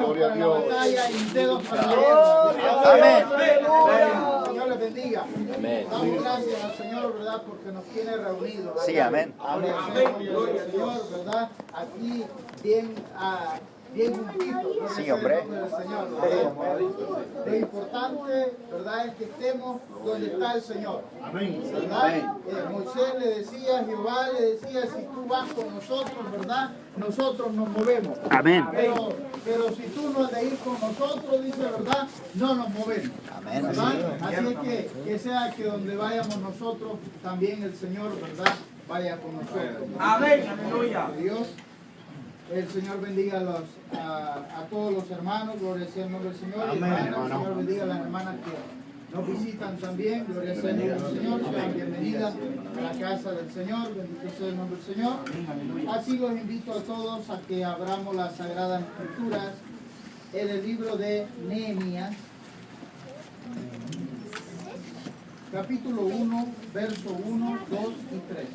Gloria a Dios. Batalla y dedos para la guerra. Amén. Señor les bendiga. Amén. Damos gracias al Señor, ¿verdad? Porque nos tiene reunidos. Sí, amén. Gloria al Señor, ¿verdad? Aquí bien, bien juntitos. Sí, hombre. Lo importante, ¿verdad? Es que estemos donde está el Señor. Amén. ¿Verdad? Moisés le decía, Jehová le decía, si tú vas con nosotros, ¿verdad? Nosotros nos movemos. Amén. Pero si tú no has de ir con nosotros, dice, ¿verdad? No nos movemos. Amén. ¿Verdad? Así es que sea que donde vayamos nosotros, también el Señor, ¿verdad? Vaya con nosotros. Amén. Aleluya. Dios. El Señor bendiga a todos los hermanos, gloria sea el nombre del Señor. Amén, Hermanas, hermano. el Señor bendiga a las hermanas que nos visitan también, gloria sea el nombre del Señor. Sean bienvenidas a la casa del Señor, bendito sea el nombre del Señor. Así los invito a todos a que abramos las Sagradas Escrituras en el libro de Nehemías, capítulo 1, verso 1, 2 y 3.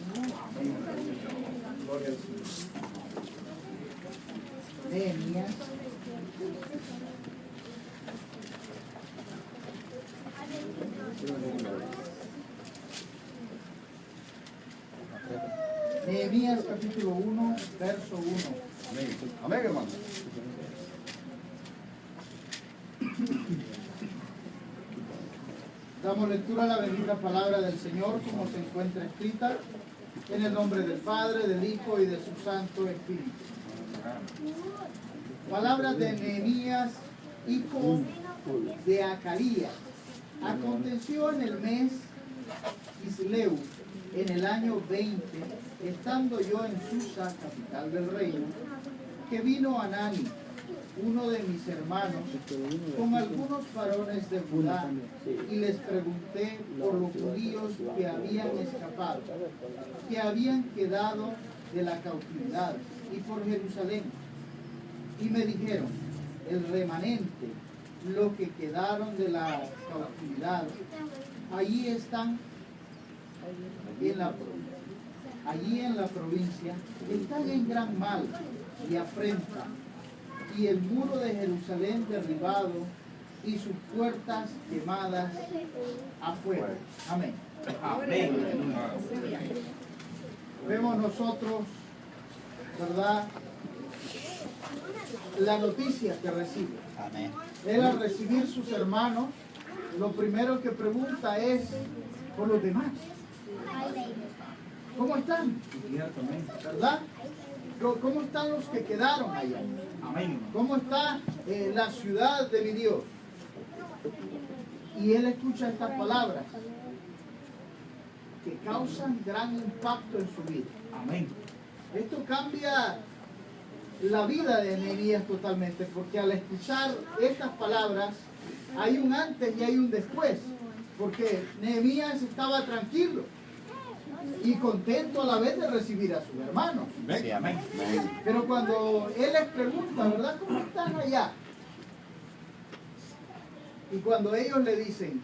Gloria al Señor. Nehemías, Nehemías capítulo 1, verso 1. Amén, hermano. Damos lectura a la bendita palabra del Señor como se encuentra escrita en el nombre del Padre, del Hijo y de su Santo Espíritu. Palabras de Nehemías, hijo de Acarías. Aconteció en el mes Kisleu, en el año 20, estando yo en Susa, capital del reino, que vino Anani, uno de mis hermanos, con algunos varones de Judá, y les pregunté por los judíos que habían escapado, que habían quedado de la cautividad, y por Jerusalén. Y me dijeron, el remanente, los que quedaron de la cautividad, allí están allí en la provincia, están en gran mal y afrenta, y el muro de Jerusalén derribado y sus puertas quemadas afuera. Amén. Amén. Vemos nosotros, ¿verdad?, la noticia que recibe. Amén. Él al recibir sus hermanos, lo primero que pregunta es por los demás. ¿Cómo están? ¿Verdad? ¿Cómo están los que quedaron allá? Amén. ¿Cómo está la ciudad de mi Dios? Y él escucha estas palabras que causan gran impacto en su vida. Amén. Esto cambia la vida de Nehemías totalmente, porque al escuchar estas palabras hay un antes y hay un después, porque Nehemías estaba tranquilo y contento a la vez de recibir a sus hermanos. Sí, amén. Pero cuando él les pregunta, ¿verdad?, ¿cómo están allá? Y cuando ellos le dicen,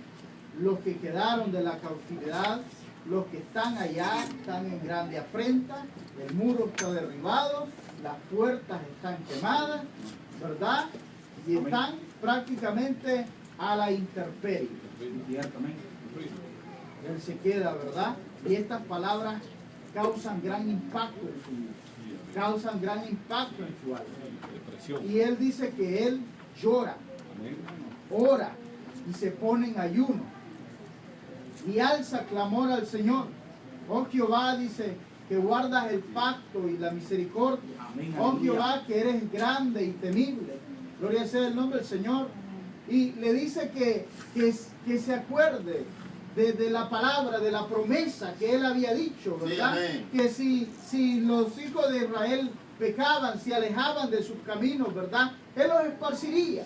los que quedaron de la cautividad, los que están allá están en grande afrenta, el muro está derribado, las puertas están quemadas, ¿verdad? Y están prácticamente a la intemperie. Él se queda, ¿verdad? Y estas palabras causan gran impacto en su vida, causan gran impacto en su alma. Y él dice que él llora, ora y se pone en ayuno y alza clamor al Señor. Oh Jehová, dice, que guardas el pacto y la misericordia. Amén, Oh aleluya. Jehová, que eres grande y temible. Gloria sea el nombre del Señor. Y le dice que se acuerde de la palabra, de la promesa que él había dicho, ¿verdad? Sí, amén. Que si los hijos de Israel pecaban, se alejaban de sus caminos, ¿verdad?, él los esparciría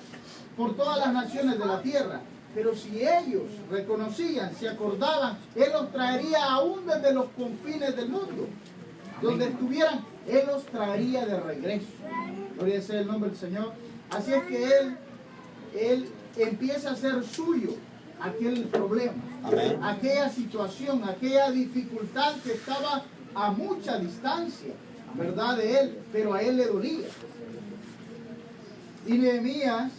por todas las naciones de la tierra. Pero si ellos reconocían, se acordaban, él los traería aún desde los confines del mundo. Donde estuvieran, él los traería de regreso. Gloria sea el nombre del Señor. Así es que él empieza a hacer suyo aquel problema, Amén. aquella situación, aquella dificultad que estaba a mucha distancia, ¿verdad?, de él, pero a él le dolía. Y Nehemías,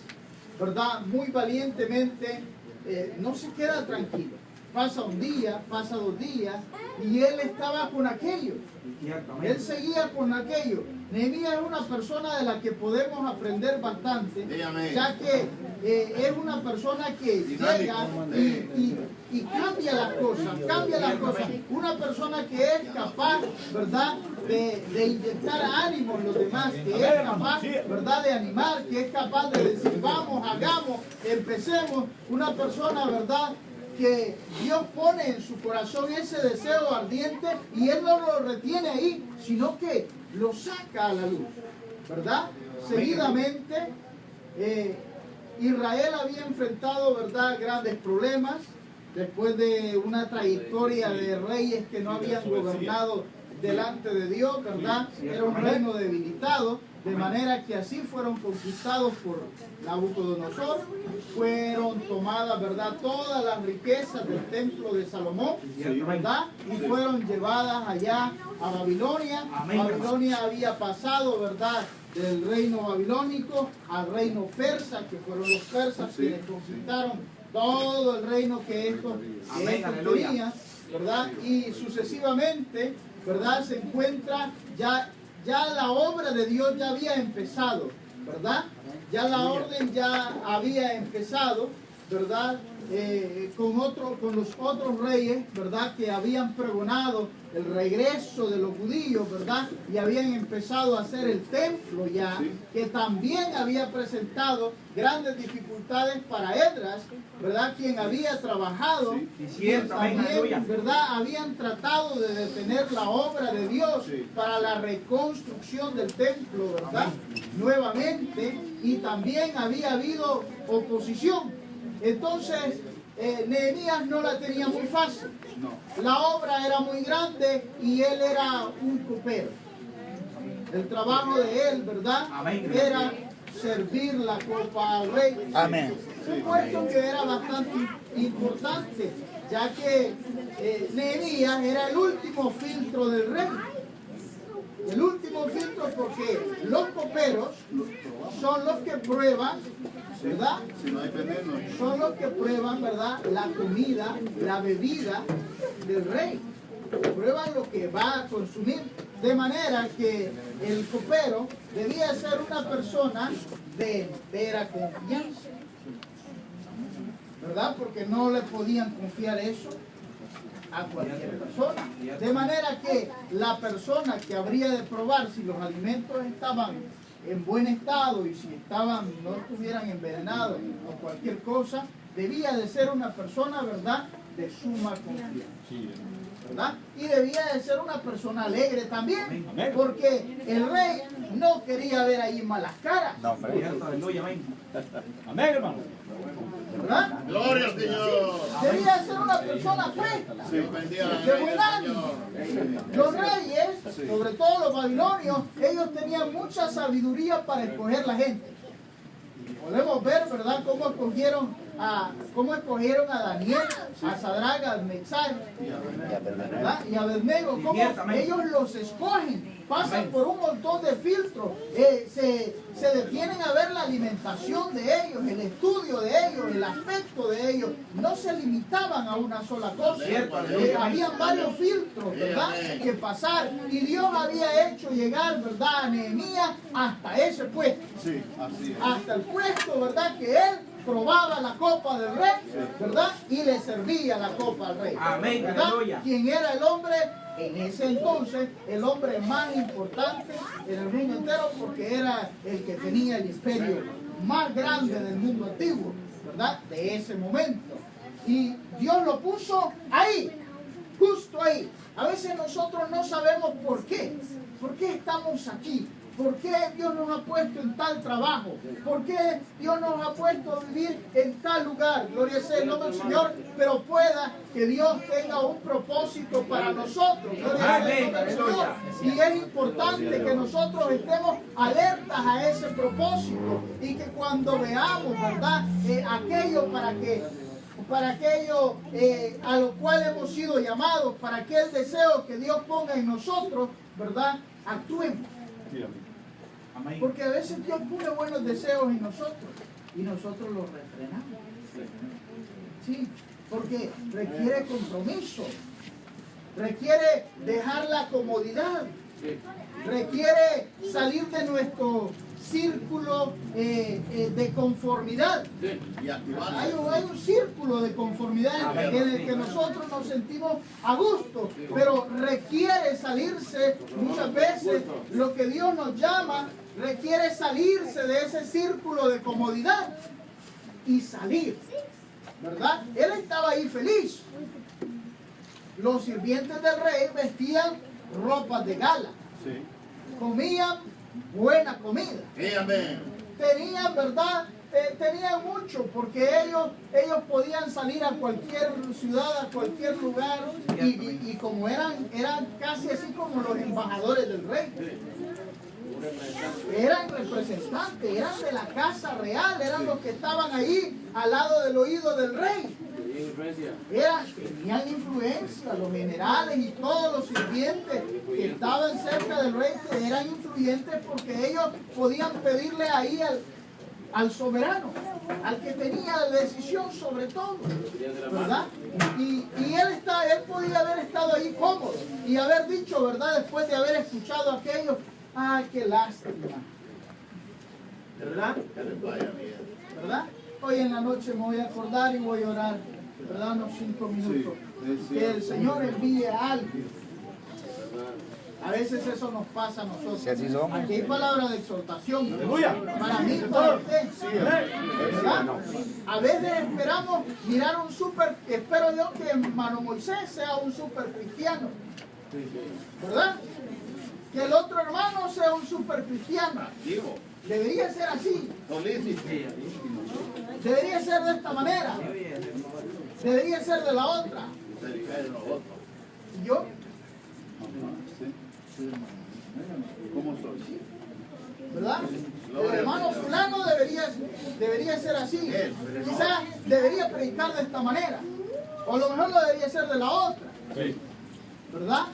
¿verdad? Muy valientemente no se queda tranquilo. Pasa un día, pasa 2 días, y él estaba con aquello. Él seguía con aquello. Nehemías es una persona de la que podemos aprender bastante, ya que es una persona que llega y cambia las cosas, Una persona que es capaz, ¿verdad?, de inyectar ánimo en los demás, que es capaz, ¿verdad?, de animar, que es capaz de decir, vamos, hagamos, empecemos. Una persona, ¿verdad?, que Dios pone en su corazón ese deseo ardiente y Él no lo retiene ahí, sino que lo saca a la luz, ¿verdad? Seguidamente, Israel había enfrentado, ¿verdad?, grandes problemas después de una trayectoria de reyes que no habían gobernado delante de Dios, ¿verdad? Era un reino debilitado, de manera que así fueron conquistados por Nabucodonosor, fueron tomadas, ¿verdad?, todas las riquezas del templo de Salomón, ¿verdad?, y fueron llevadas allá a Babilonia. Babilonia había pasado, ¿verdad?, del reino babilónico al reino persa, que fueron los persas quienes conquistaron todo el reino que estos tenían, ¿verdad? Y sucesivamente, ¿verdad?, se encuentra ya la obra de Dios ya había empezado, ¿verdad? Ya la orden ya había empezado, ¿verdad? Con los otros reyes, ¿verdad?, que habían pregonado el regreso de los judíos, ¿verdad? Y habían empezado a hacer el templo ya, que también había presentado grandes dificultades para Esdras, ¿verdad?, quien había trabajado, también, ¿verdad?, habían tratado de detener la obra de Dios para la reconstrucción del templo, ¿verdad?, nuevamente, y también había habido oposición. Entonces, Nehemías no la tenía muy fácil. La obra era muy grande y él era un copero. El trabajo de él, ¿verdad?, era servir la copa al rey. Amén. Un puesto que era bastante importante, ya que Nehemías era el último filtro del rey. El último filtro, porque los coperos son los que prueban, ¿verdad? Son los que prueban, ¿verdad?, la comida, la bebida del rey. Prueban lo que va a consumir. De manera que el copero debía ser una persona de entera confianza, ¿verdad? Porque no le podían confiar eso a cualquier persona. De manera que la persona que habría de probar si los alimentos estaban en buen estado y si no estuvieran envenenados o cualquier cosa, debía de ser una persona, ¿verdad?, de suma confianza, ¿verdad? Y debía de ser una persona alegre también, porque el rey no quería ver ahí malas caras. Amén, hermano. ¿Verdad? Gloria al Señor. Debía ser una persona puesta, de buen ánimo. Los reyes, sobre todo los babilonios, ellos tenían mucha sabiduría para escoger la gente. Podemos ver, ¿verdad?, cómo escogieron a Daniel, a Sadrach, a Mesach, ¿verdad?, y a Abednego, cómo ellos los escogen, pasan por un montón de filtros, se detienen a ver la alimentación de ellos, el estudio de ellos, el aspecto de ellos, no se limitaban a una sola cosa, habían varios filtros, ¿verdad?, que pasar, y Dios había hecho llegar, ¿verdad?, a Nehemías hasta ese puesto, hasta el puesto, ¿verdad?, que él probaba la copa del rey, ¿verdad?, y le servía la copa al rey. Amén, ¿verdad? aleluya. Quien era el hombre en ese entonces, el hombre más importante en el mundo entero, porque era el que tenía el imperio más grande del mundo antiguo, ¿verdad?, de ese momento. Y Dios lo puso ahí, justo ahí. A veces nosotros no sabemos por qué estamos aquí. ¿Por qué Dios nos ha puesto en tal trabajo? ¿Por qué Dios nos ha puesto a vivir en tal lugar? Gloria sea el nombre del Señor. Pero pueda que Dios tenga un propósito para nosotros. Gloria sea el nombre del Señor. Y es importante que nosotros estemos alertas a ese propósito. Y que cuando veamos, ¿verdad?, aquello para aquello a lo cual hemos sido llamados, para aquel deseo que Dios ponga en nosotros, ¿verdad?, actuemos. Amén. Porque a veces Dios pone buenos deseos en nosotros y nosotros los refrenamos. Sí, porque requiere compromiso, requiere dejar la comodidad, requiere salir de nuestro círculo de conformidad. Y activarse. Hay un círculo de conformidad en el que nosotros nos sentimos a gusto, pero requiere salirse muchas veces. Lo que Dios nos llama requiere salirse de ese círculo de comodidad y salir, ¿verdad? Él estaba ahí feliz. Los sirvientes del rey vestían ropas de gala, Sí. comían buena comida. Sí, amén. Tenían, ¿verdad? Tenían mucho, porque ellos podían salir a cualquier ciudad, a cualquier lugar, y como eran casi así como los embajadores del rey. Eran representantes, eran de la casa real, eran los que estaban ahí al lado del oído del rey. Tenían influencia, los generales y todos los sirvientes que estaban cerca del rey eran influyentes porque ellos podían pedirle ahí al soberano, al que tenía la decisión sobre todo, ¿verdad? Y él podía haber estado ahí cómodo y haber dicho, ¿verdad? Después de haber escuchado aquello, ¡ay, qué lástima! ¿Verdad? ¿Verdad? Hoy en la noche me voy a acordar y voy a orar, ¿verdad? Unos 5 minutos. Que el Señor envíe a alguien. A veces eso nos pasa a nosotros. Aquí hay palabra de exhortación. Para mí, para usted. ¿Verdad? A veces esperamos mirar espero yo que hermano Moisés sea un super cristiano. ¿Verdad? Que el otro hermano sea un super cristiano. Debería ser así. Debería ser de esta manera. Debería ser de la otra. ¿Y yo? ¿Cómo soy? ¿Verdad? El hermano fulano debería ser así. Quizás debería predicar de esta manera. O a lo mejor lo debería ser de la otra. ¿Verdad?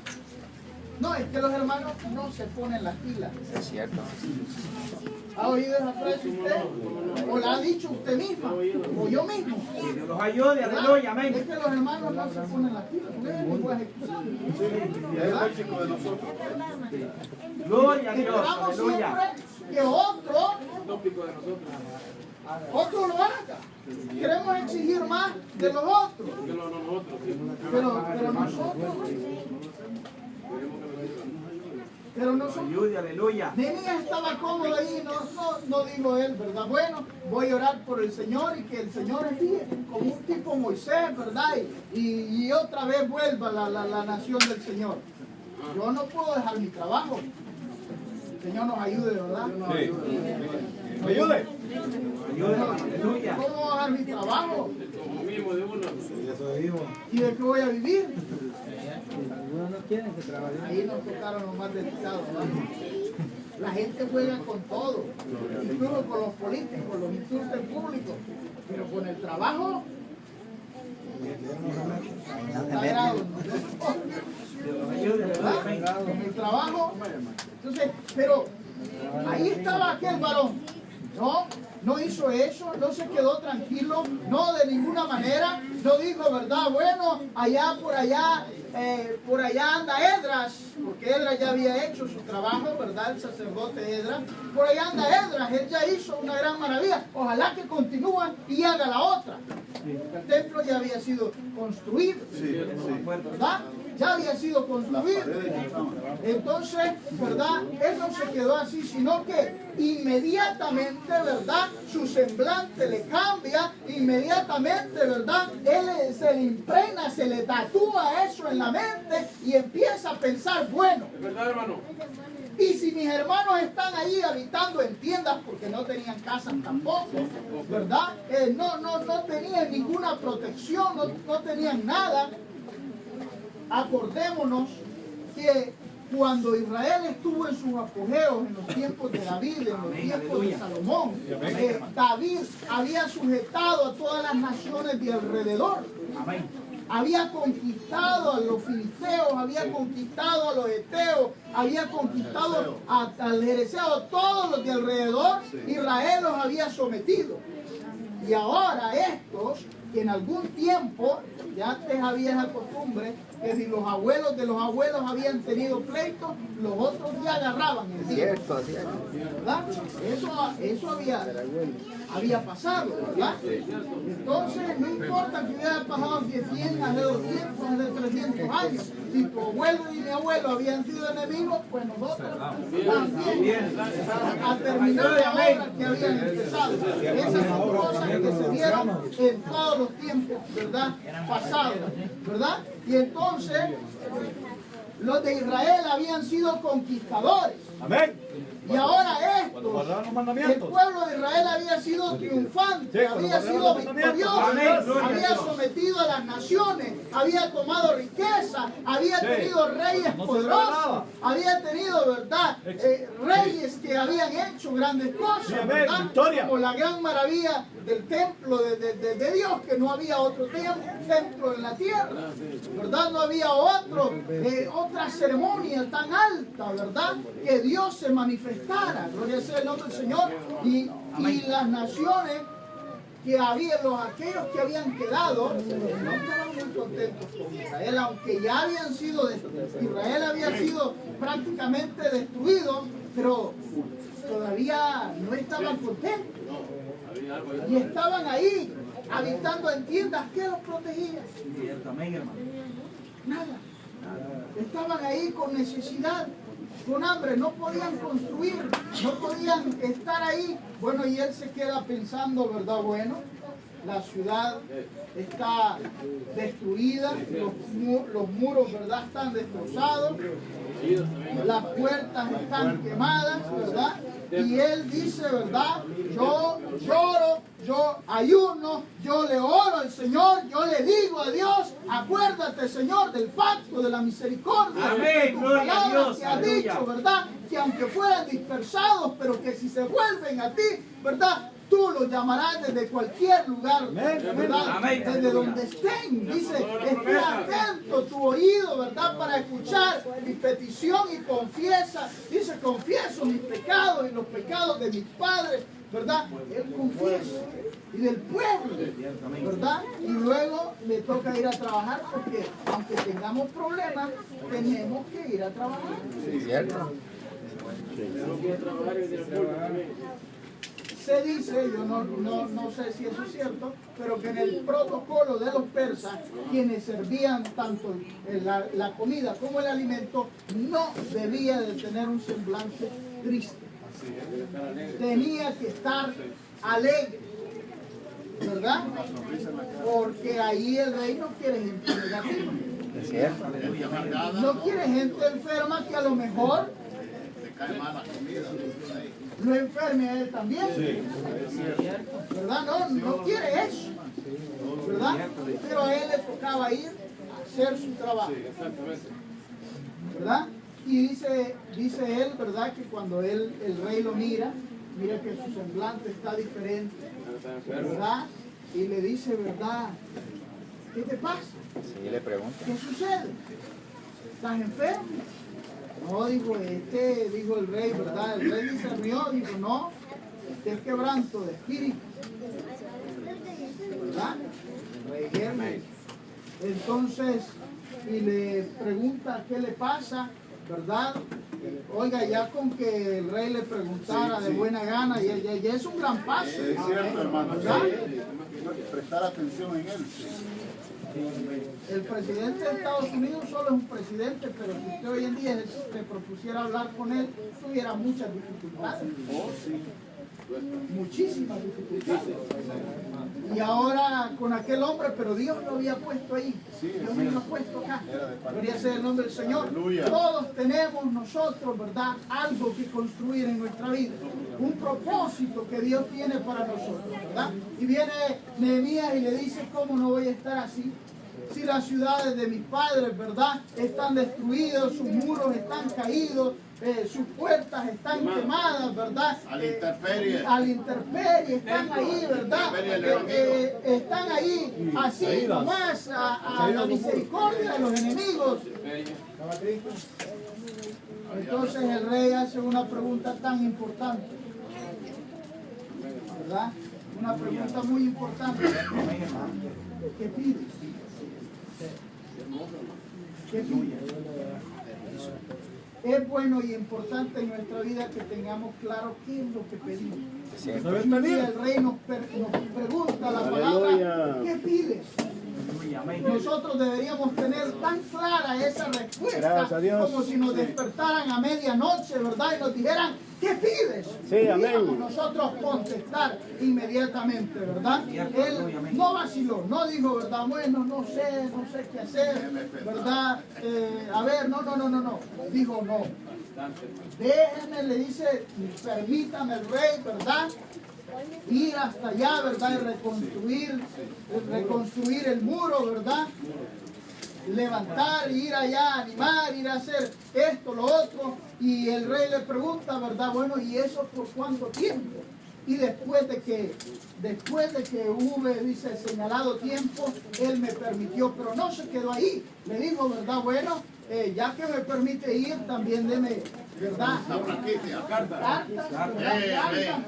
No, es que los hermanos no se ponen las pilas. Es cierto. ¿Ha oído esa frase usted? ¿O la ha dicho usted misma? ¿O yo mismo? Que Dios los ayude, aleluya, amén. Es que los hermanos no se ponen las pilas. ¿No es el lenguaje cruzado? Es el básico de nosotros. Gloria a Dios, Esperamos aleluya. siempre que otro lo haga. Queremos exigir más de los otros. Pero nosotros. Ayude, aleluya. Nehemías estaba cómodo ahí, no dijo él, ¿verdad? Bueno, voy a orar por el Señor y que el Señor envíe como un tipo Moisés, ¿verdad? Y otra vez vuelva la nación del Señor. Yo no puedo dejar mi trabajo. El Señor nos ayude, ¿verdad? Ayude. Ayude, aleluya. ¿Cómo voy a dejar mi trabajo? ¿Y de qué voy a vivir? Algunos no quieren que trabajen. Ahí nos tocaron los más delicados, ¿verdad? La gente juega con todo, incluso con los políticos, los insultos públicos, pero con el trabajo sagrado, ¿verdad? Con el trabajo. Entonces, pero ahí estaba aquel varón, no hizo eso, no se quedó tranquilo, no de ninguna manera, no dijo, ¿verdad? Bueno, por allá anda Esdras, porque Esdras ya había hecho su trabajo, ¿verdad? El sacerdote Esdras, por allá anda Esdras, él ya hizo una gran maravilla, ojalá que continúe y haga la otra. El templo ya había sido construido, ¿verdad? Ya había sido construido. Entonces, ¿verdad? Él no se quedó así, sino que inmediatamente, ¿verdad? Su semblante le cambia, inmediatamente, ¿verdad? Él se le impregna, se le tatúa eso en la mente y empieza a pensar, bueno, ¿Verdad, hermano? y si mis hermanos están ahí habitando en tiendas porque no tenían casas tampoco, ¿verdad? No tenían ninguna protección, no tenían nada. Acordémonos que cuando Israel estuvo en sus apogeos, en los tiempos de David, en los tiempos de Salomón, David había sujetado a todas las naciones de alrededor. había conquistado a los filisteos, había conquistado a los heteos, había conquistado al jereseo, todos los de alrededor, Israel los había sometido. Y ahora estos, que en algún tiempo, ya antes había esa costumbre, que si los abuelos de los abuelos habían tenido pleitos, los otros ya agarraban el día. ¿Verdad? Eso había pasado, ¿verdad? Entonces, no importa que hubiera pasado de 100, de 200, de 300 años. Si tu abuelo y mi abuelo habían sido enemigos, pues nosotros también, a terminar la obra que habían empezado. Esas son cosas que se dieron en todos los tiempos, ¿verdad? Pasados, ¿verdad? Y entonces, los de Israel habían sido conquistadores. Amén. Y ahora esto, el pueblo de Israel había sido triunfante, había sido victorioso, había sometido a las naciones, había tomado riqueza, había tenido reyes poderosos, había tenido, ¿verdad? Reyes que habían hecho grandes cosas, ¿verdad? Como la gran maravilla del templo de Dios, que no había otro templo en la tierra, ¿verdad? No había otra ceremonia tan alta, ¿verdad? Que Dios se manifestara. Gloria sea el nombre del Señor. Y las naciones que aquellos que habían quedado, no estaban muy contentos con Israel, aunque ya habían sido Israel había sido prácticamente destruido, pero todavía no estaban contentos. Y estaban ahí, habitando en tiendas. ¿Qué los protegía? Nada. Estaban ahí con necesidad, con hambre, no podían construir, no podían estar ahí. Bueno, y él se queda pensando, ¿verdad? Bueno, la ciudad está destruida, los muros, ¿verdad? Están destrozados, las puertas están quemadas, ¿verdad? Y él dice, ¿verdad? Yo lloro, yo ayuno, yo le oro al Señor, yo le digo a Dios, acuérdate, Señor, del pacto, de la misericordia. Amén, gloria a Dios. Que has dicho, ¿verdad? Que aunque fueran dispersados, pero que si se vuelven a ti, ¿verdad? Tú los llamarás desde cualquier lugar, ¿verdad? Desde donde estén. Dice, esté atento tu oído, ¿verdad? Para escuchar mi petición y confiesa. Dice, confieso mis pecados y los pecados de mis padres, ¿verdad? Él confiesa. Y del pueblo, ¿verdad? Y luego le toca ir a trabajar porque aunque tengamos problemas, tenemos que ir a trabajar. Sí, cierto. Se dice, yo no sé si eso es cierto, pero que en el protocolo de los persas, quienes servían tanto la comida como el alimento, no debía de tener un semblante triste. Tenía que estar alegre, ¿verdad? Porque ahí el rey no quiere gente negativa. Es cierto. No quiere gente enferma que a lo mejor lo enferme a él también. ¿Verdad? No quiere eso. ¿Verdad? Pero a él le tocaba ir a hacer su trabajo. ¿Verdad? Y dice él, ¿verdad? Que cuando el rey lo mira que su semblante está diferente. ¿Verdad? Y le dice, ¿verdad? ¿Qué te pasa? Sí, le pregunto. ¿Qué sucede? ¿Estás enfermo? No, dijo el rey, ¿verdad? El rey se rió, dijo, no, este es quebranto de espíritu. ¿Verdad? Rey Hermes. Entonces, y le pregunta qué le pasa, ¿verdad? Oiga, ya con que el rey le preguntara de buena gana, ya es un gran paso. Es cierto, hermano. ¿Verdad? Prestar atención en él. El presidente de Estados Unidos solo es un presidente, pero si usted hoy en día se propusiera hablar con él, tuviera muchas dificultades. Muchísimas dificultades. Y ahora con aquel hombre, pero Dios lo había puesto ahí. Dios me lo ha puesto acá. Gloria sea el nombre del Señor. Todos tenemos nosotros, ¿verdad? Algo que construir en nuestra vida. Un propósito que Dios tiene para nosotros, ¿verdad? Y viene Nehemías y le dice, ¿cómo no voy a estar así? Si las ciudades de mis padres, ¿verdad? Están destruidas, sus muros están caídos, sus puertas están quemadas, ¿verdad? A la intemperie. A la intemperie, están ahí, ¿verdad? Están ahí así nomás a la misericordia de los enemigos. Entonces el rey hace una pregunta tan importante, ¿verdad? Una pregunta muy importante. ¿Qué pides? ¿Qué pides? Es bueno y importante en nuestra vida que tengamos claro qué es lo que pedimos. Y el rey nos pregunta la palabra, ¿qué pides? Nosotros deberíamos tener tan clara esa respuesta como si nos despertaran a medianoche, ¿verdad? Y nos dijeran, ¿qué pides? Sí, amén. Nosotros contestar inmediatamente, ¿verdad? Él no vaciló, no dijo, ¿verdad? Bueno, no sé qué hacer, ¿verdad? A ver, no. Dijo, no. Déjeme, le dice, permítame el rey, ¿verdad? Ir hasta allá, ¿verdad? Y reconstruir el muro, ¿verdad? Levantar, ir allá, animar, ir a hacer esto, lo otro. Y el rey le pregunta, ¿verdad? Bueno, ¿y eso por cuánto tiempo? Y después de que hube, dice, señalado tiempo, él me permitió, pero no se quedó ahí. Le dijo, ¿verdad? Bueno, ya que me permite ir, también deme, ¿verdad? Cartas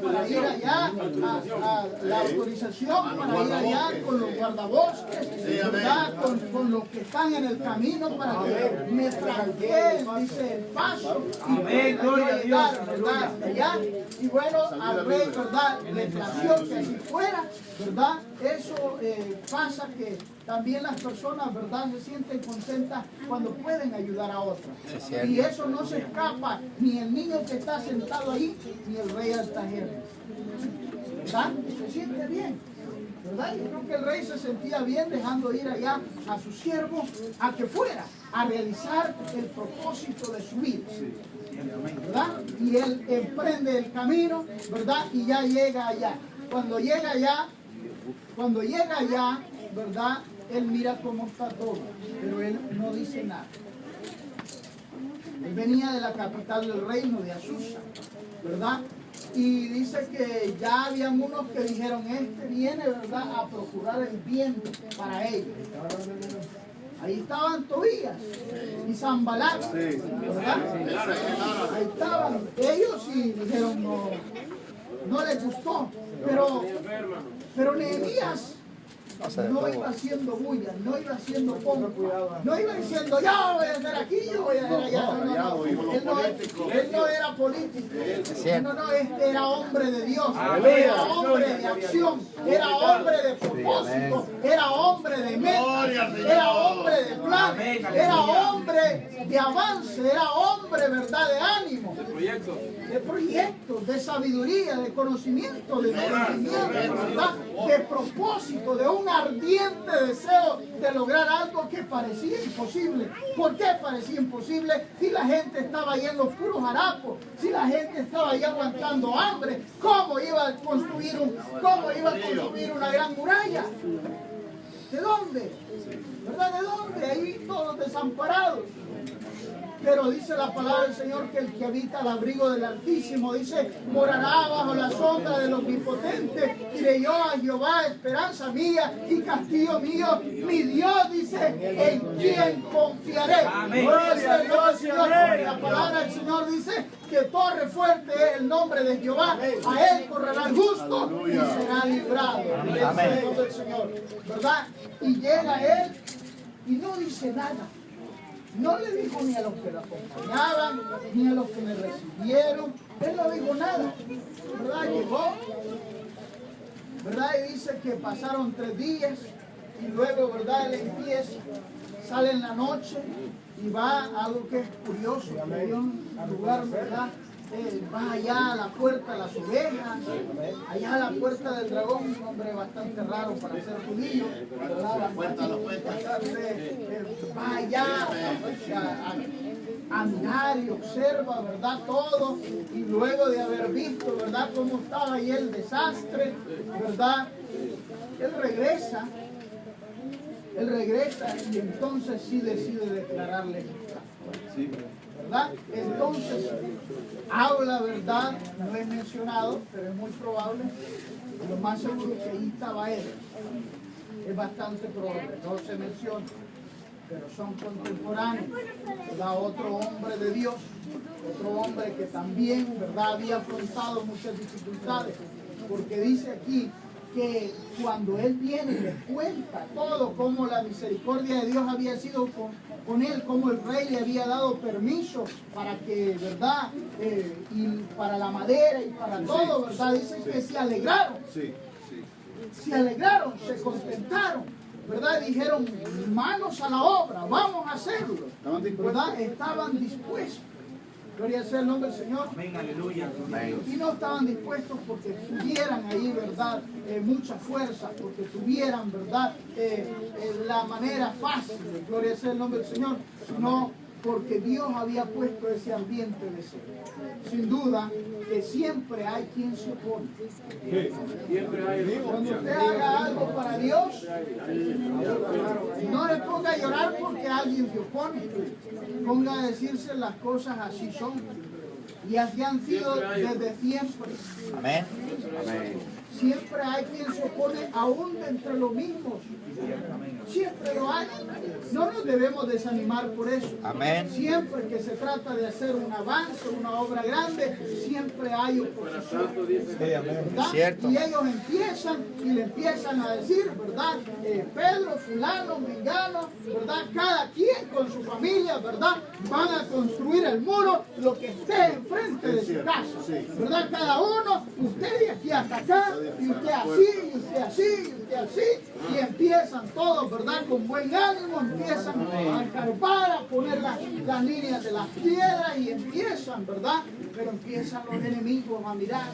para ir allá, la autorización para ir allá con los guardabosques, ¿verdad? Con los que están en el camino para que me franqueen, dice, el paso. Amén, gloria a Dios, ¿verdad? Hasta allá. Y bueno, al rey, ¿verdad? Le plació que así fuera, ¿verdad? Eso pasa que también las personas, ¿verdad? Se sienten contentas cuando pueden ayudar a otras. Y eso no se escapa ni el niño que está sentado ahí, ni el rey Artajerjes. ¿Verdad? Se siente bien. ¿Verdad? Yo creo que el rey se sentía bien dejando ir allá a su siervo a que fuera a realizar el propósito de su vida. ¿Verdad? Y él emprende el camino, ¿verdad? Y ya llega allá. Cuando llega allá, ¿verdad? Él mira cómo está todo, pero él no dice nada. Él venía de la capital del reino, de Azusa, ¿verdad? Y dice que ya habían unos que dijeron, este viene, ¿verdad?, a procurar el bien para ellos. Ahí estaban Tobías y Sanbalat, ¿verdad? Ahí estaban ellos y dijeron, no les gustó, pero Nehemías no iba haciendo bulla, no iba haciendo pompa, no iba diciendo yo voy a hacer aquí, yo voy a hacer allá. Él no era político, no, este era hombre de Dios, era hombre de acción, era hombre de propósito, era hombre de meta, era hombre de plan, era hombre de avance, era hombre, ¿verdad?, de ánimo, de proyectos, de sabiduría, de conocimiento, de entendimiento, ¿verdad?, de propósito, de un ardiente deseo de lograr algo que parecía imposible. ¿Por qué parecía imposible? Si la gente estaba ahí en los puros harapos, si la gente estaba ahí aguantando hambre, ¿cómo iba a construir una gran muralla? ¿De dónde? ¿Verdad? ¿De dónde? Ahí todos desamparados. Pero dice la palabra del Señor que el que habita al abrigo del Altísimo, dice, morará bajo la sombra del Omnipotente. Creyó a Jehová, esperanza mía y castillo mío, mi Dios, dice, en quien confiaré. Amén. La palabra del Señor dice que torre fuerte es el nombre de Jehová. A él correrá el justo y será librado. Amén. Del Señor, ¿verdad? Y llega él y no dice nada. No le dijo ni a los que lo acompañaban, ni a los que le recibieron. Él no dijo nada. ¿Verdad? Llegó. ¿Verdad? Y dice que pasaron 3 días. Y luego, ¿verdad? Él empieza. Sale en la noche. Y va a algo que es curioso. Hay un lugar, ¿verdad? Va allá a la puerta de las ovejas, allá a la puerta del dragón, un nombre bastante raro para ser judío, va allá a mirar y observa, ¿verdad?, todo, y luego de haber visto, ¿verdad?, cómo estaba ahí el desastre, ¿verdad?, él regresa y entonces sí decide declararle. ¿verdad? Entonces, habla, ¿verdad? No es mencionado, pero es muy probable. Lo más seguro que ahí estaba él. Es bastante probable, no se menciona, pero son contemporáneos. ¿Verdad? Otro hombre de Dios, otro hombre que también, ¿verdad?, había afrontado muchas dificultades, porque dice aquí que cuando él viene y les cuenta todo, cómo la misericordia de Dios había sido con él, cómo el rey le había dado permiso para que, ¿verdad?, y para la madera y para todo, ¿verdad? Dicen que se alegraron. Se alegraron, se contentaron, ¿verdad? Dijeron, manos a la obra, vamos a hacerlo, ¿verdad? Estaban dispuestos. Gloria sea el nombre del Señor. Amén, aleluya. Y no estaban dispuestos porque tuvieran ahí, ¿verdad?, mucha fuerza, porque tuvieran, ¿verdad?, la manera fácil, gloria sea el nombre del Señor, sino porque Dios había puesto ese ambiente de ser. Sin duda que siempre hay quien se opone. Cuando usted haga algo para Dios, no le ponga a llorar porque alguien se opone. Ponga a decirse las cosas así son. Y así han sido desde siempre. Amén. Siempre hay quien se opone aún de entre los mismos. Siempre lo hay. No nos debemos desanimar por eso. Amén. Siempre que se trata de hacer un avance, una obra grande, siempre hay oposición. ¿Verdad? Cierto. Y ellos empiezan y le empiezan a decir, ¿verdad? Pedro, fulano, mengano, ¿verdad? Cada quien con su familia, ¿verdad? Van a construir el muro, lo que esté enfrente de su casa. ¿Verdad? Cada uno, usted de aquí hasta acá, y usted así, y usted así, y usted así, y empiezan todos, ¿verdad? Con buen ánimo, empiezan a escarpar, a poner las líneas de las piedras y empiezan, ¿verdad? Pero empiezan los enemigos a mirar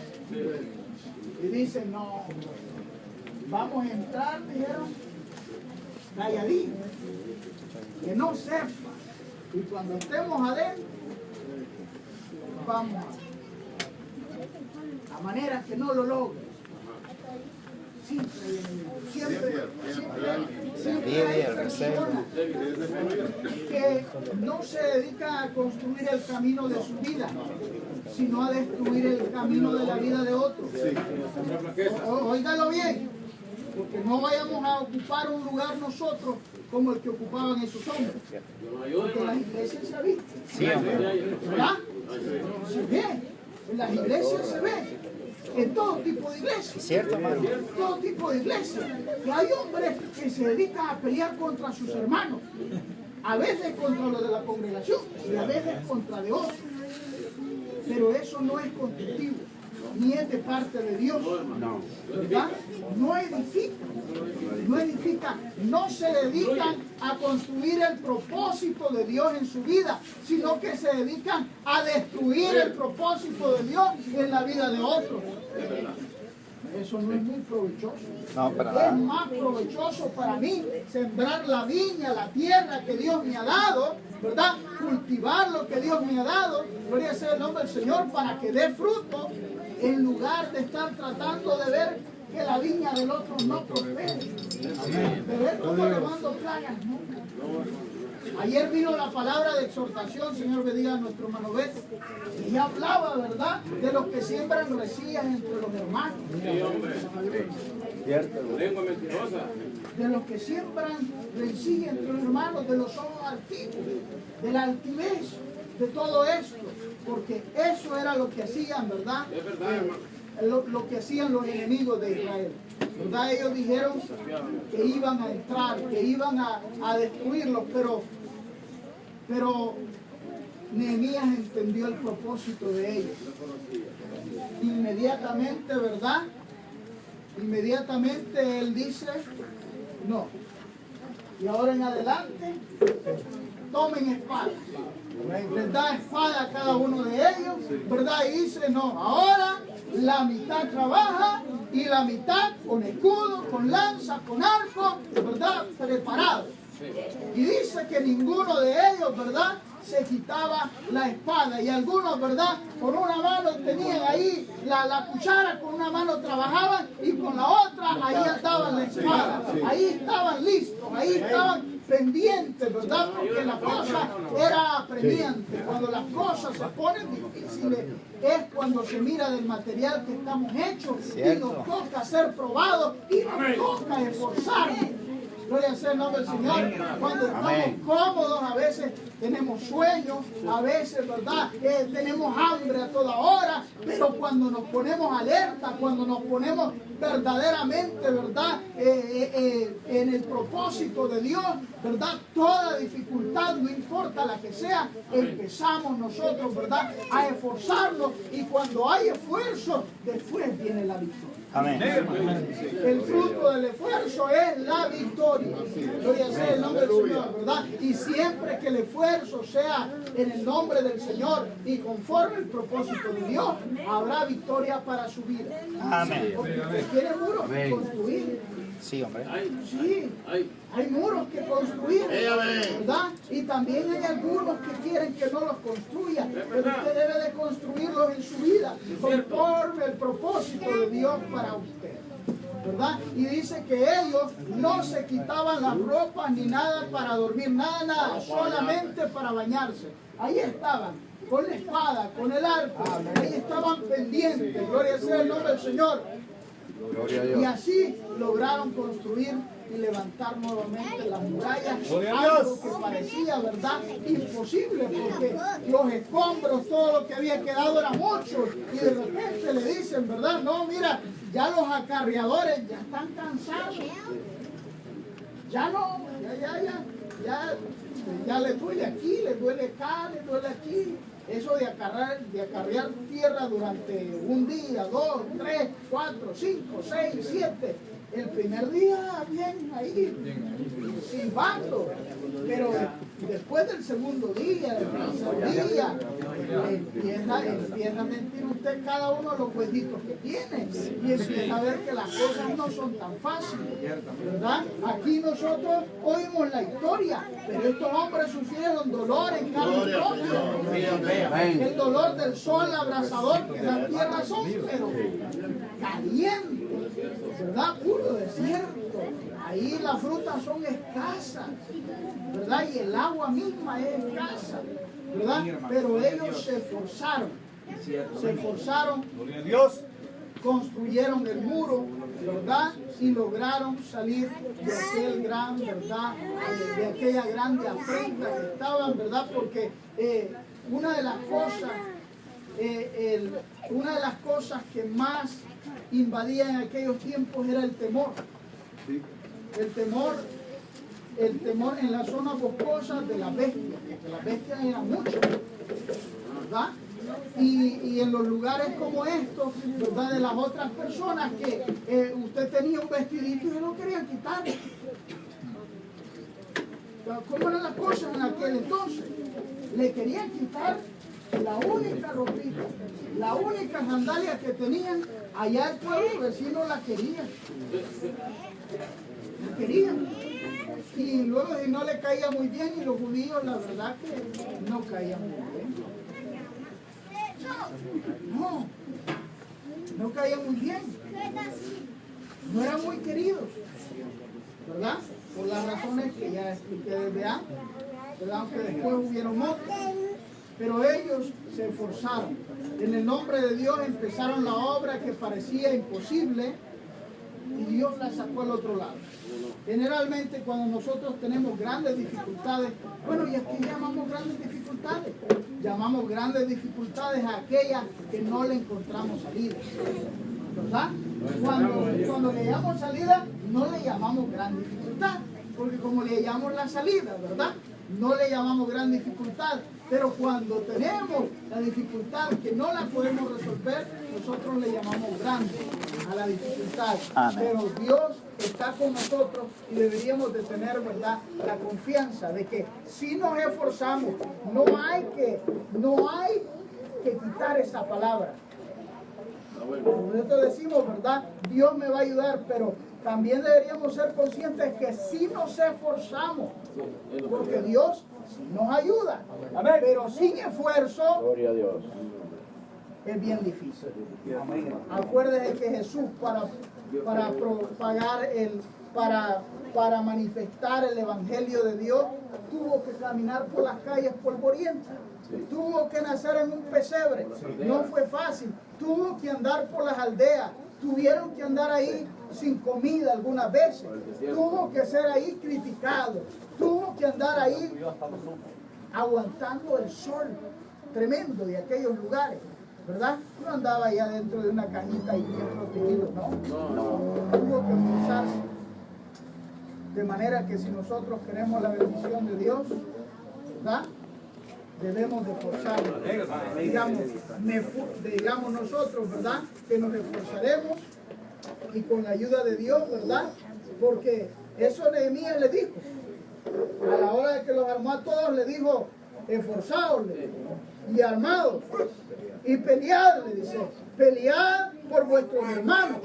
y dicen, no, vamos a entrar, dijeron, calladito, que no sepa, y cuando estemos adentro, vamos a manera que no lo logre. Siempre hay personas que no se dedican a construir el camino de su vida, sino a destruir el camino de la vida de otros. Óigalo bien, porque no vayamos a ocupar un lugar nosotros como el que ocupaban esos hombres. Porque las iglesias se ven. Sí, amén. ¿Verdad? Se ve. En las iglesias se ve. En todo tipo de iglesias. Cierto, hermano. Todo tipo de iglesias. Y hay hombres que se dedican a pelear contra sus hermanos. A veces contra los de la congregación y a veces contra de otros. Pero eso no es constructivo, ni es de parte de Dios. ¿Verdad? No edifica. No edifica. No se dedican a construir el propósito de Dios en su vida, sino que se dedican a destruir el propósito de Dios en la vida de otros. Eso no es muy provechoso. No, para nada. Es más provechoso para mí sembrar la viña, la tierra que Dios me ha dado, ¿verdad? Cultivar lo que Dios me ha dado, gloria sea el nombre del Señor, para que dé fruto, en lugar de estar tratando de ver que la viña del otro no prospere. De ver cómo le mando plagas, ¿no? Ayer vino la palabra de exhortación, Señor bendiga a nuestro hermano Beto, y hablaba, ¿verdad?, de los que siembran rencillas entre los hermanos. Lengua mentirosa. De los que siembran rencillas entre los hermanos, de los ojos altivos, de la altivez, de todo esto, porque eso era lo que hacían, ¿verdad? Es verdad, hermano. Lo que hacían los enemigos de Israel, ¿verdad? Ellos dijeron que iban a entrar, que iban a destruirlos, pero Nehemías entendió el propósito de ellos. Inmediatamente, ¿verdad? Inmediatamente él dice, no. Y ahora en adelante, tomen espada. Les da espada a cada uno de ellos, ¿verdad? Y dice, no, ahora la mitad trabaja y la mitad con escudo, con lanza, con arco, ¿verdad? Preparado. Y dice que ninguno de ellos, ¿verdad?, se quitaba la espada, y algunos, ¿verdad?, con una mano tenían ahí la cuchara, con una mano trabajaban y con la otra ahí andaban la espada, ahí estaban listos, ahí estaban pendientes, ¿verdad? Porque la cosa era apremiante. Cuando las cosas se ponen difíciles es cuando se mira del material que estamos hechos y nos toca ser probados y nos toca esforzarnos. Gloria sea el nombre del Señor. Cuando estamos cómodos, a veces tenemos sueño, a veces, ¿verdad? Tenemos hambre a toda hora, pero cuando nos ponemos alerta, cuando nos ponemos verdaderamente, ¿verdad? En el propósito de Dios, ¿verdad? Toda dificultad, no importa la que sea, empezamos nosotros, ¿verdad? A esforzarnos, y cuando hay esfuerzo, después viene la victoria. Amén. El fruto del esfuerzo es la victoria. Gloria sea el nombre del Señor, ¿verdad? Y siempre que el esfuerzo sea en el nombre del Señor y conforme el propósito de Dios, habrá victoria para su vida. Amén. Porque usted quiere muros construir. Sí, hombre. Sí, hay muros que construir, ¿verdad? Y también hay algunos que quieren que no los construya, pero usted debe de construirlos en su vida, conforme el propósito de Dios para usted, ¿verdad? Y dice que ellos no se quitaban las ropas ni nada para dormir, nada, solamente para bañarse. Ahí estaban, con la espada, con el arco, ahí estaban pendientes, gloria sea el nombre del Señor. Y así lograron construir y levantar nuevamente las murallas, algo que parecía, ¿verdad?, imposible, porque los escombros, todo lo que había quedado era mucho, y de repente le dicen, ¿verdad?, no, mira, ya los acarreadores ya están cansados, ya no, ya les duele aquí, les duele acá, les duele aquí. Eso de acarrear tierra durante un día, 2, 3, 4, 5, 6, 7. El primer día, bien ahí, silbando. Pero después del segundo día, del tercer día, empieza a mentir usted cada uno de los huesitos que tiene. Y empieza a ver que las cosas no son tan fáciles, ¿verdad? Aquí nosotros oímos la historia, pero estos hombres sufrieron dolor en carne propia. El dolor del sol abrasador, que las tierras son, pero calientes, ¿verdad? Puro desierto. Ahí las frutas son escasas, ¿verdad? Y el agua misma es escasa, ¿verdad? Pero ellos se esforzaron, construyeron el muro, ¿verdad? Y lograron salir de aquel gran, ¿verdad? De aquella grande afrenta que estaban, ¿verdad? Porque una de las cosas que más invadía en aquellos tiempos era el temor. El temor en las zonas boscosas de las bestias, porque las bestias eran muchas, ¿verdad? Y en los lugares como estos, ¿verdad?, de las otras personas que usted tenía un vestidito y se lo querían quitar. ¿Cómo eran las cosas en aquel entonces? Le querían quitar la única ropita, la única sandalia que tenían. Allá el pueblo vecino la quería. La querían. Y luego si no le caía muy bien, y los judíos la verdad que no caían muy bien. No caían muy bien. No eran muy queridos, ¿verdad? Por las razones que ya expliqué desde antes, ¿verdad? Aunque después hubieron otras. Pero ellos se esforzaron. En el nombre de Dios empezaron la obra que parecía imposible, y Dios la sacó al otro lado. Generalmente cuando nosotros tenemos grandes dificultades, bueno, ¿y aquí llamamos grandes dificultades? Llamamos grandes dificultades a aquellas que no le encontramos salida, ¿verdad? Cuando le llamamos salida, no le llamamos gran dificultad, porque como le llamamos la salida, ¿verdad?, no le llamamos gran dificultad. Pero cuando tenemos la dificultad que no la podemos resolver, nosotros le llamamos grande a la dificultad. Amén. Pero Dios está con nosotros y deberíamos de tener, ¿verdad?, la confianza de que si nos esforzamos, no hay que quitar esa palabra. Como nosotros decimos, ¿verdad?, Dios me va a ayudar, pero también deberíamos ser conscientes que si nos esforzamos, porque Dios nos ayuda, pero sin esfuerzo, Gloria a Dios. es bien difícil. Acuérdense que Jesús para propagar para manifestar el evangelio de Dios, tuvo que caminar por las calles polvorientas. Tuvo que nacer en un pesebre. No fue fácil. Tuvo que andar por las aldeas. Tuvieron que andar ahí sin comida algunas veces. Tuvo que ser ahí criticado. Tuvo que andar ahí aguantando el sol tremendo de aquellos lugares, ¿verdad? No andaba allá dentro de una cajita y bien protegido, no. Tuvo que esforzarse. De manera que si nosotros queremos la bendición de Dios, ¿verdad? Debemos de esforzarnos. Digamos nosotros, ¿verdad? Que nos esforzaremos y con la ayuda de Dios, ¿verdad? Porque eso Nehemías le dijo. A la hora de que los armó a todos, le dijo, esforzados y armados y pelead, le dice, pelead por vuestros hermanos,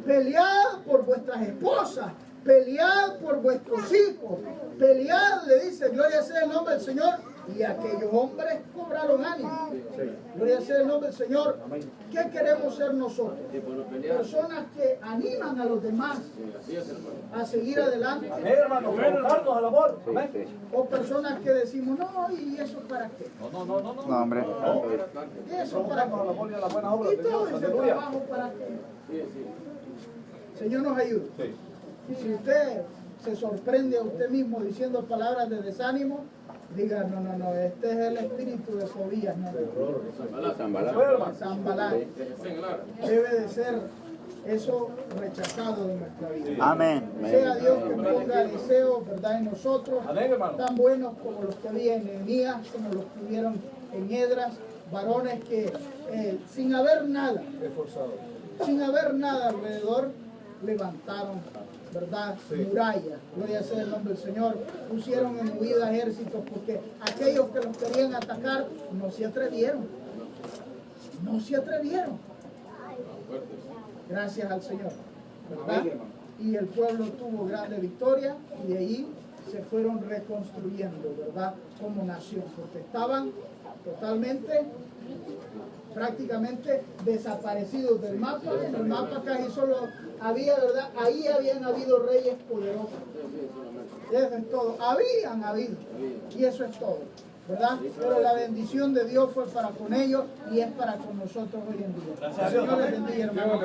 pelead por vuestras esposas, pelead por vuestros hijos, pelead, le dice, gloria sea el nombre del Señor. Y aquellos hombres cobraron ánimo. Gloria sea el nombre del Señor. ¿Qué queremos ser nosotros? Personas que animan a los demás a seguir adelante. O personas que decimos, no, ¿y eso para qué? No, hombre. ¿Y eso para qué? ¿Y todo ese trabajo para qué? Señor nos ayude. Y si usted se sorprende a usted mismo diciendo palabras de desánimo, diga, no, este es el espíritu de Tobías, no de Sanballat. Debe de ser eso rechazado de nuestra vida. Amén. Sea Dios que ponga deseos, ¿verdad?, en nosotros, tan buenos como los que había en Nehemías, como los que hubieron en Esdras, varones que sin haber nada alrededor, levantaron, ¿verdad?, murallas, gloria sea el nombre del Señor, pusieron en huida ejércitos, porque aquellos que los querían atacar no se atrevieron, gracias al Señor, ¿verdad? Y el pueblo tuvo grande victoria y de ahí se fueron reconstruyendo, ¿verdad?, como nación, porque estaban totalmente, prácticamente desaparecidos del mapa. En el mapa casi solo había, ¿verdad? Ahí habían habido reyes poderosos. Eso es todo. Habían habido. Y eso es todo, ¿verdad? Pero la bendición de Dios fue para con ellos y es para con nosotros hoy en día. El Señor les bendiga, hermanos.